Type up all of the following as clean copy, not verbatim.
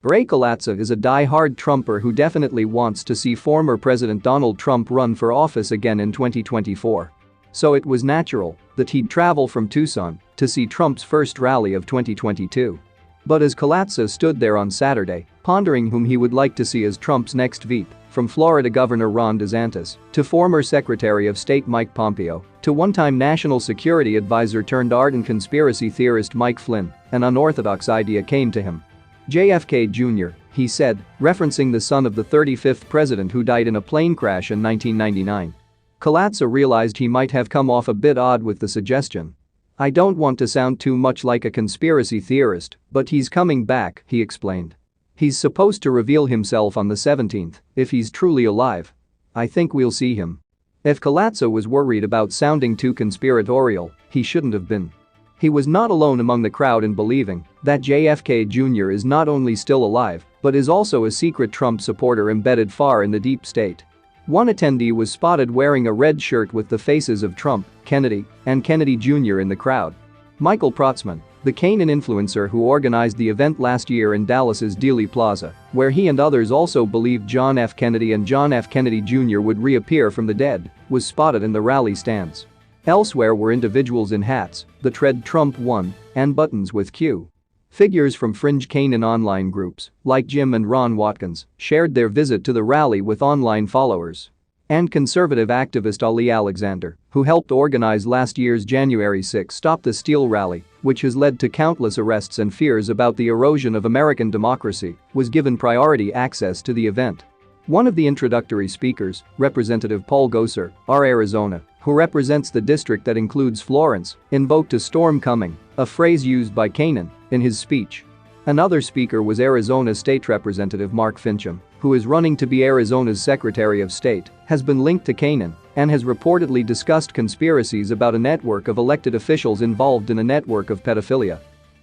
Ray Kalatsa is a die-hard Trumper who definitely wants to see former President Donald Trump run for office again in 2024. So it was natural that he'd travel from Tucson to see Trump's first rally of 2022. But as Kalatsa stood there on Saturday, pondering whom he would like to see as Trump's next VP, from Florida Governor Ron DeSantis to former Secretary of State Mike Pompeo to one-time National Security Advisor turned ardent conspiracy theorist Mike Flynn, an unorthodox idea came to him. JFK Jr., he said, referencing the son of the 35th president who died in a plane crash in 1999. Kalatsa realized he might have come off a bit odd with the suggestion. "I don't want to sound too much like a conspiracy theorist, but he's coming back," he explained. "He's supposed to reveal himself on the 17th, if he's truly alive. I think we'll see him." If Kalatsa was worried about sounding too conspiratorial, he shouldn't have been. He was not alone among the crowd in believing that JFK Jr. is not only still alive, but is also a secret Trump supporter embedded far in the deep state. One attendee was spotted wearing a red shirt with the faces of Trump, Kennedy, and Kennedy Jr. in the crowd. Michael Protzman, the Canaan influencer who organized the event last year in Dallas's Dealey Plaza, where he and others also believed John F. Kennedy and John F. Kennedy Jr. would reappear from the dead, was spotted in the rally stands. Elsewhere were individuals in hats that read Trump won and buttons with Q. Figures from fringe Canaan online groups, like Jim and Ron Watkins, shared their visit to the rally with online followers. And conservative activist Ali Alexander, who helped organize last year's January 6 Stop the Steal rally, which has led to countless arrests and fears about the erosion of American democracy, was given priority access to the event. One of the introductory speakers, Representative Paul Gosar, R. Arizona, who represents the district that includes Florence, invoked a storm coming, a phrase used by Canaan, in his speech. Another speaker was Arizona State Representative Mark Fincham, who is running to be Arizona's Secretary of State, has been linked to Canaan, and has reportedly discussed conspiracies about a network of elected officials involved in a network of pedophilia.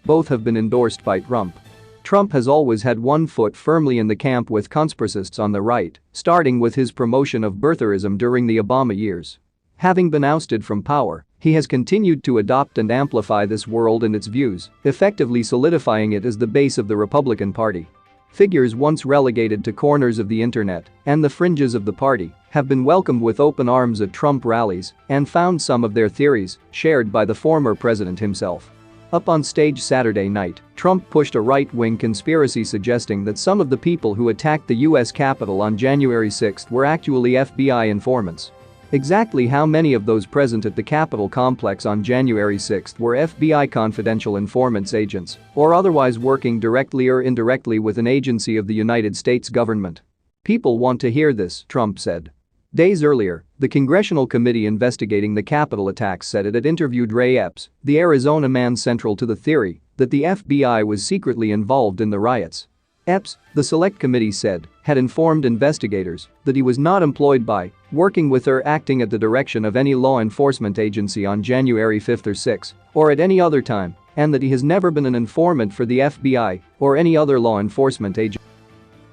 Both have been endorsed by Trump. Trump has always had one foot firmly in the camp with conspiracists on the right, starting with his promotion of birtherism during the Obama years. Having been ousted from power, he has continued to adopt and amplify this world and its views, effectively solidifying it as the base of the Republican Party. Figures once relegated to corners of the internet and the fringes of the party have been welcomed with open arms at Trump rallies and found some of their theories shared by the former president himself. Up on stage Saturday night, Trump pushed a right-wing conspiracy suggesting that some of the people who attacked the U.S. Capitol on January 6 were actually FBI informants. Exactly how many of those present at the Capitol complex on January 6 were FBI confidential informants agents or otherwise working directly or indirectly with an agency of the United States government? People want to hear this, Trump said. Days earlier, the congressional committee investigating the Capitol attacks said it had interviewed Ray Epps, the Arizona man central to the theory that the FBI was secretly involved in the riots. Epps, the select committee said, had informed investigators that he was not employed by, working with or acting at the direction of any law enforcement agency on January 5 or 6, or at any other time, and that he has never been an informant for the FBI or any other law enforcement agency.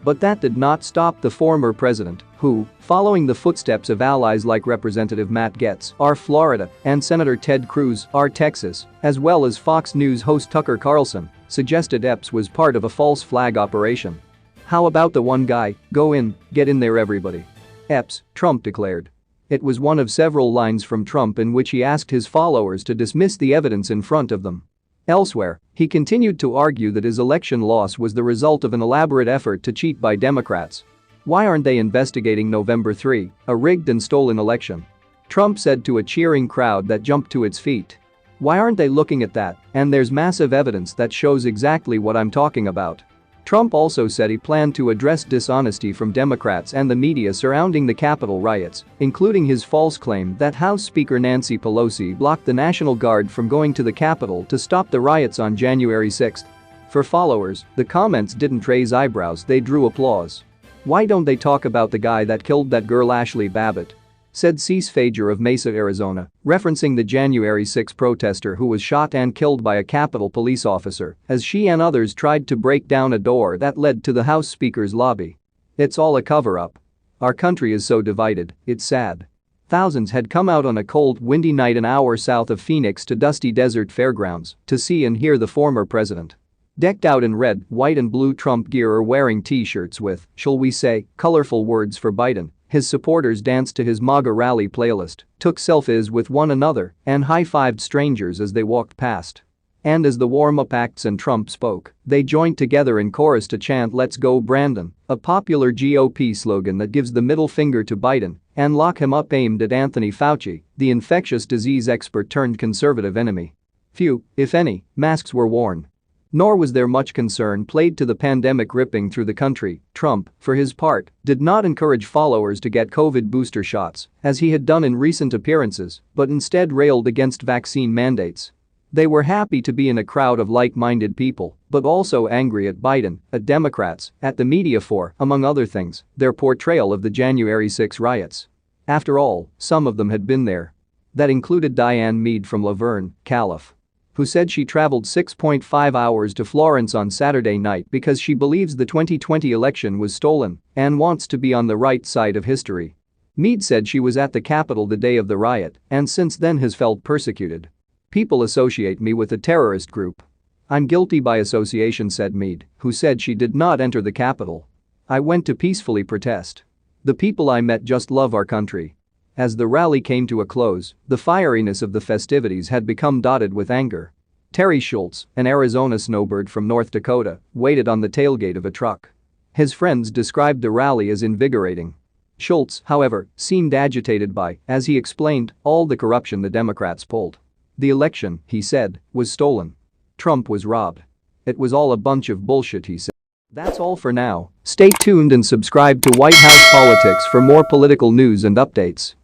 But that did not stop the former president, who, following the footsteps of allies like Representative Matt Gaetz, R. Florida, and Senator Ted Cruz, R. Texas, as well as Fox News host Tucker Carlson, suggested Epps was part of a false flag operation. "How about the one guy, go in, get in there everybody." Epps, Trump declared. It was one of several lines from Trump in which he asked his followers to dismiss the evidence in front of them. Elsewhere, he continued to argue that his election loss was the result of an elaborate effort to cheat by Democrats. "Why aren't they investigating November 3, a rigged and stolen election?" Trump said to a cheering crowd that jumped to its feet. "Why aren't they looking at that? And there's massive evidence that shows exactly what I'm talking about." Trump also said he planned to address dishonesty from Democrats and the media surrounding the Capitol riots, including his false claim that House Speaker Nancy Pelosi blocked the National Guard from going to the Capitol to stop the riots on January 6. For followers, the comments didn't raise eyebrows, they drew applause. "Why don't they talk about the guy that killed that girl Ashley Babbitt?" said Cease Fager of Mesa, Arizona, referencing the January 6 protester who was shot and killed by a Capitol police officer as she and others tried to break down a door that led to the House Speaker's lobby. "It's all a cover-up. Our country is so divided, it's sad." Thousands had come out on a cold, windy night an hour south of Phoenix to dusty desert fairgrounds to see and hear the former president. Decked out in red, white and blue Trump gear or wearing t-shirts with, shall we say, colorful words for Biden, his supporters danced to his MAGA rally playlist, took selfies with one another, and high-fived strangers as they walked past. And as the warm-up acts and Trump spoke, they joined together in chorus to chant "Let's go Brandon," a popular GOP slogan that gives the middle finger to Biden and "Lock him up" aimed at Anthony Fauci, the infectious disease expert turned conservative enemy. Few, if any, masks were worn. Nor was there much concern played to the pandemic ripping through the country. Trump, for his part, did not encourage followers to get COVID booster shots, as he had done in recent appearances, but instead railed against vaccine mandates. They were happy to be in a crowd of like-minded people, but also angry at Biden, at Democrats, at the media for, among other things, their portrayal of the January 6 riots. After all, some of them had been there. That included Diane Meade from Laverne, Calif., who said she traveled 6.5 hours to Florence on Saturday night because she believes the 2020 election was stolen and wants to be on the right side of history. Meade said she was at the Capitol the day of the riot and since then has felt persecuted. "People associate me with a terrorist group. I'm guilty by association," said Meade, who said she did not enter the Capitol. "I went to peacefully protest. The people I met just love our country." As the rally came to a close, the fieriness of the festivities had become dotted with anger. Terry Schultz, an Arizona snowbird from North Dakota, waited on the tailgate of a truck. His friends described the rally as invigorating. Schultz, however, seemed agitated by, as he explained, all the corruption the Democrats pulled. The election, he said, was stolen. Trump was robbed. It was all a bunch of bullshit, he said. That's all for now. Stay tuned and subscribe to White House Politics for more political news and updates.